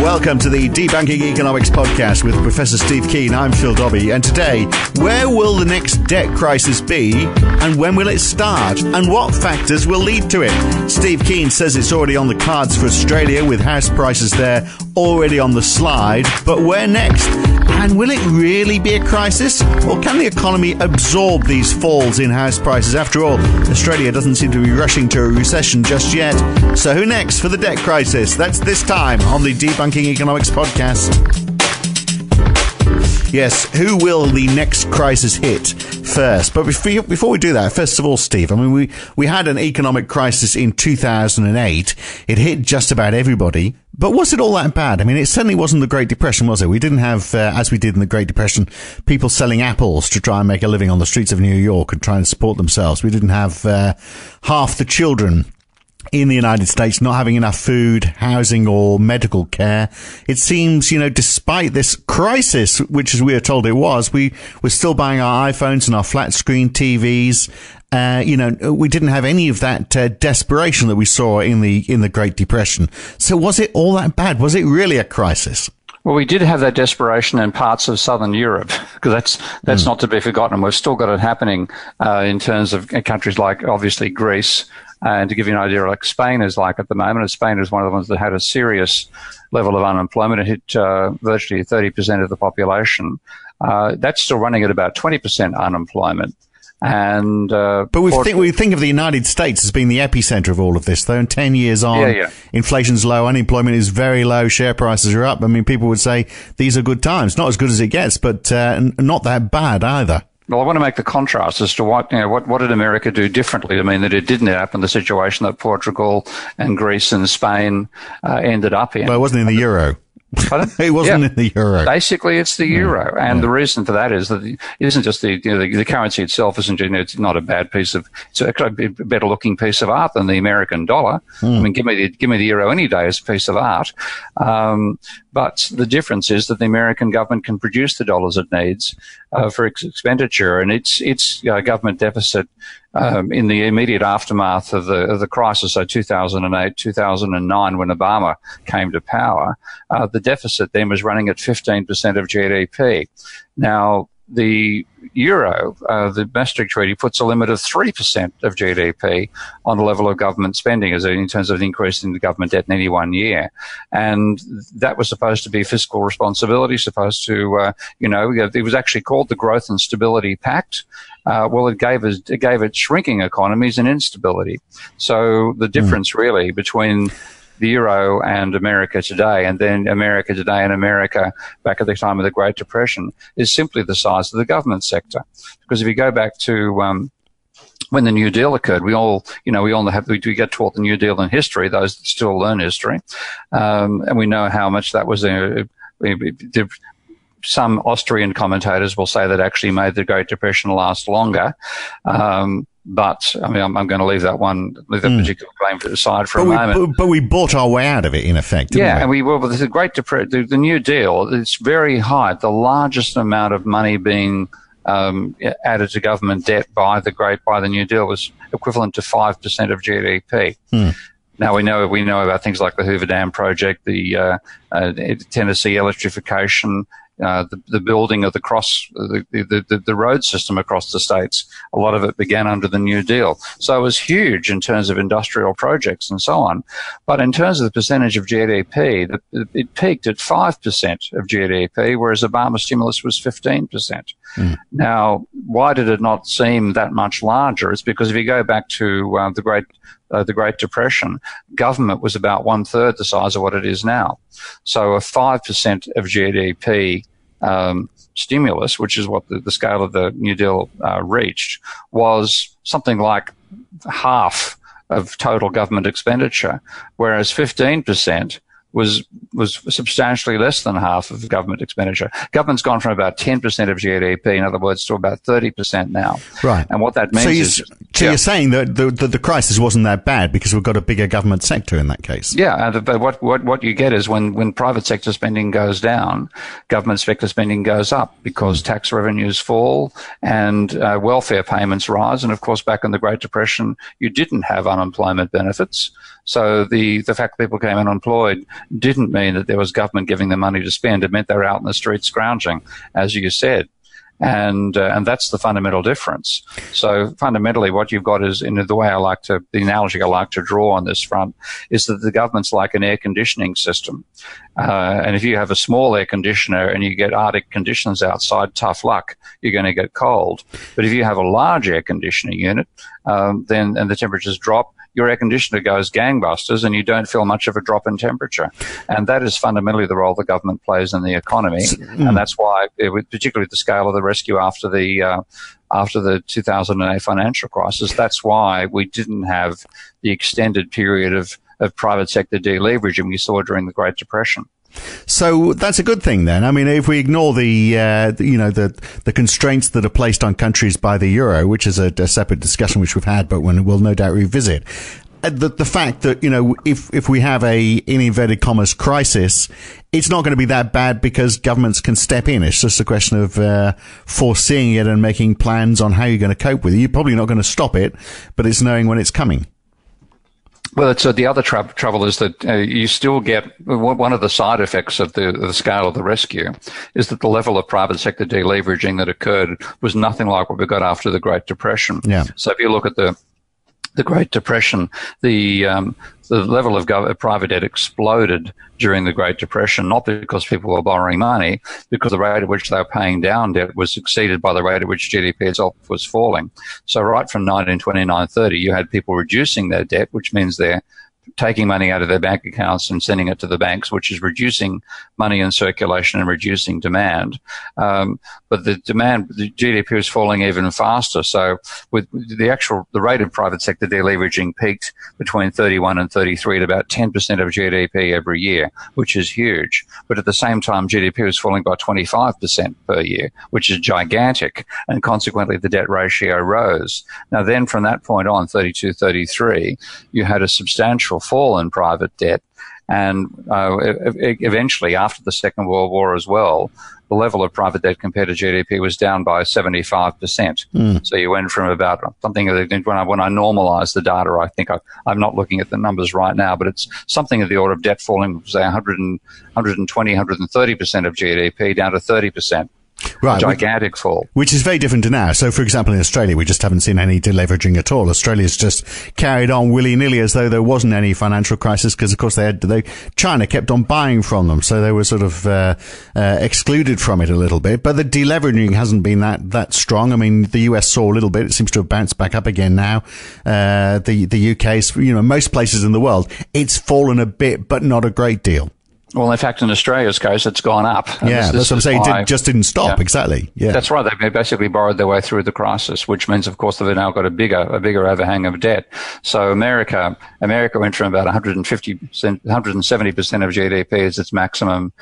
Welcome to the Debunking Economics podcast with Professor Steve Keen. I'm Phil Dobbie, and today, where will the next debt crisis be, and when will it start, and what factors will lead to it? Steve Keen says it's already on the cards for Australia, with house prices there already on the slide, but where next? And will it really be a crisis, or can the economy absorb these falls in house prices? After all, Australia doesn't seem to be rushing to a recession just yet. So who next for the debt crisis? That's this time on the Debunking Economics podcast. Yes, who will the next crisis hit first? But before we do that, first of all, Steve, I mean, we had an economic crisis in 2008. It hit just about everybody. But was it all that bad? I mean, it certainly wasn't the Great Depression, was it? We didn't have, as we did in the Great Depression, people selling apples to try and make a living on the streets of New York and try and support themselves. We didn't have half the children in the United States not having enough food, housing, or medical care. It seems, despite this crisis, which as we are told it was, we were still buying our iPhones and our flat screen TVs. We didn't have any of that desperation that we saw in the Great Depression. So was it all that bad? Was it really a crisis? Well, we did have that desperation in parts of southern Europe, because that's not to be forgotten. We've still got it happening in terms of countries like, obviously, Greece. And to give you an idea, like Spain is like at the moment, Spain is one of the ones that had a serious level of unemployment. It hit virtually 30% of the population. That's still running at about 20% unemployment. And but we think of the United States as being the epicenter of all of this, though. And 10 years on, inflation's low, unemployment is very low, share prices are up. I mean, people would say these are good times. Not as good as it gets, but not that bad either. Well, I want to make the contrast as to what did America do differently? I mean, that it didn't end up in the situation that Portugal and Greece and Spain ended up in. Well, it wasn't in the euro. Pardon? It wasn't in the euro. Basically, it's the euro, and the reason for that is that it isn't just the currency itself isn't. It's not a bad piece of. It's a better looking piece of art than the American dollar. I mean, give me the euro any day as a piece of art. But the difference is that the American government can produce the dollars it needs for its expenditure, and its government deficit in the immediate aftermath of the crisis, so 2008, 2009, when Obama came to power, the deficit then was running at 15% of GDP. Now, the euro, the Maastricht Treaty, puts a limit of 3% of GDP on the level of government spending as in terms of an increase in the government debt in any 1 year. And that was supposed to be fiscal responsibility, supposed to, it was actually called the Growth and Stability Pact. Well, it gave it shrinking economies and instability. So the difference really between the euro and America today, and then America today and America back at the time of the Great Depression, is simply the size of the government sector. Because if you go back to when the New Deal occurred, we get taught the New Deal in history, those that still learn history, and we know how much that was some Austrian commentators will say that actually made the Great Depression last longer. But I mean, I'm going to leave that particular claim aside for a moment. But we bought our way out of it, in effect, didn't we? And we were. But the Great Depression, the New Deal, it's very high. The largest amount of money being added to government debt by the New Deal was equivalent to 5% of GDP. Now we know about things like the Hoover Dam project, the Tennessee electrification. The building of the road system across the states, a lot of it began under the New Deal. So it was huge in terms of industrial projects and so on. But in terms of the percentage of GDP, it peaked at 5% of GDP, whereas Obama's stimulus was 15%. Now, why did it not seem that much larger? It's because if you go back to the Great Depression, government was about 1/3 the size of what it is now. So a 5% of GDP stimulus, which is what the scale of the New Deal reached, was something like half of total government expenditure, whereas 15% was substantially less than half of government expenditure. Government's gone from about 10% of GDP, in other words, to about 30% now. Right. And what that means So you're saying that the crisis wasn't that bad because we've got a bigger government sector in that case? Yeah, but what you get is when private sector spending goes down, government sector spending goes up because tax revenues fall and welfare payments rise. And of course, back in the Great Depression, you didn't have unemployment benefits. So the fact that people became unemployed didn't mean that there was government giving them money to spend. It meant they were out in the streets scrounging, as you said. And that's the fundamental difference. So fundamentally what you've got is, in the way the analogy I like to draw on this front is that the government's like an air conditioning system. And if you have a small air conditioner and you get Arctic conditions outside, tough luck, you're going to get cold. But if you have a large air conditioning unit, and the temperatures drop, your air conditioner goes gangbusters and you don't feel much of a drop in temperature. And that is fundamentally the role the government plays in the economy. And that's why, particularly the scale of the rescue after the 2008 financial crisis, that's why we didn't have the extended period of private sector deleveraging we saw during the Great Depression. So that's a good thing then. I mean, if we ignore the constraints that are placed on countries by the euro, which is a separate discussion which we've had, but we'll no doubt revisit. The fact that, if we have in inverted commas, crisis, it's not going to be that bad because governments can step in. It's just a question of foreseeing it and making plans on how you're going to cope with it. You're probably not going to stop it, but it's knowing when it's coming. Well, the other trouble is that you still get one of the side effects of the scale of the rescue is that the level of private sector deleveraging that occurred was nothing like what we got after the Great Depression. Yeah. So if you look at the Great Depression, the level of private debt exploded during the Great Depression, not because people were borrowing money, because the rate at which they were paying down debt was exceeded by the rate at which GDP itself was falling. So right from 1929-30, you had people reducing their debt, which means they're taking money out of their bank accounts and sending it to the banks, which is reducing money in circulation and reducing demand. But the GDP is falling even faster. So with the rate of private sector deleveraging peaked between 31 and 33 at about 10% of GDP every year, which is huge. But at the same time, GDP was falling by 25% per year, which is gigantic. And consequently, the debt ratio rose. Now then, from that point on, 32, 33, you had a substantial fall in private debt. And eventually, after the Second World War as well, the level of private debt compared to GDP was down by 75%. So you went from about something, when I normalize the data, I think I'm not looking at the numbers right now, but it's something of the order of debt falling, say, 120, 130% of GDP down to 30%. Right, a gigantic fall. Which is very different to now. So, for example, in Australia, we just haven't seen any deleveraging at all. Australia's just carried on willy-nilly as though there wasn't any financial crisis because, of course, China kept on buying from them. So they were sort of excluded from it a little bit. But the deleveraging hasn't been that strong. I mean, the US saw a little bit. It seems to have bounced back up again now. The UK's, most places in the world, it's fallen a bit, but not a great deal. Well, in fact, in Australia's case, it's gone up. Yeah, that's what I'm saying. It just didn't stop. Yeah. Exactly. Yeah, that's right. They basically borrowed their way through the crisis, which means, of course, they've now got a bigger overhang of debt. So America went from about 170% of GDP as its maximum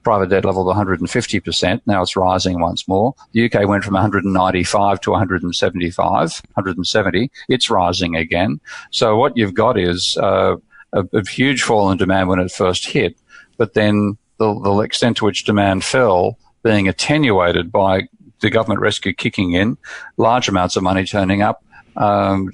private debt level to 150%. Now it's rising once more. The UK went from 195 to 170. It's rising again. So what you've got is a huge fall in demand when it first hit. But then the extent to which demand fell being attenuated by the government rescue kicking in, large amounts of money turning up,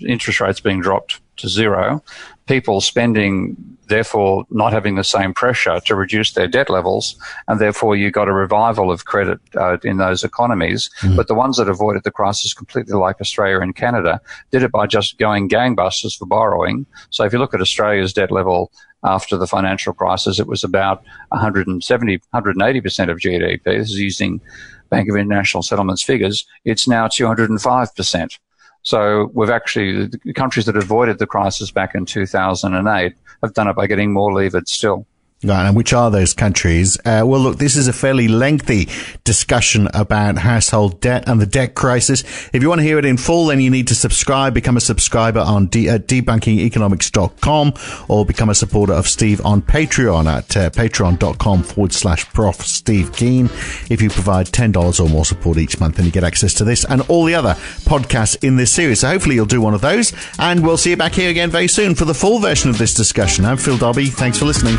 interest rates being dropped to zero, people spending, therefore not having the same pressure to reduce their debt levels, and therefore you got a revival of credit in those economies. But the ones that avoided the crisis completely, like Australia and Canada, did it by just going gangbusters for borrowing. So if you look at Australia's debt level after the financial crisis, it was about 180% of GDP. This is using Bank of International Settlements figures. It's now 205%. So the countries that avoided the crisis back in 2008 have done it by getting more levered still. Right, and which are those countries? Well, look, this is a fairly lengthy discussion about household debt and the debt crisis. If you want to hear it in full, then you need to subscribe, become a subscriber at debunkingeconomics.com, or become a supporter of Steve on Patreon at patreon.com/Prof Steve Keen. If you provide $10 or more support each month, then you get access to this and all the other podcasts in this series. So hopefully you'll do one of those, and we'll see you back here again very soon for the full version of this discussion. I'm Phil Dobbie. Thanks for listening.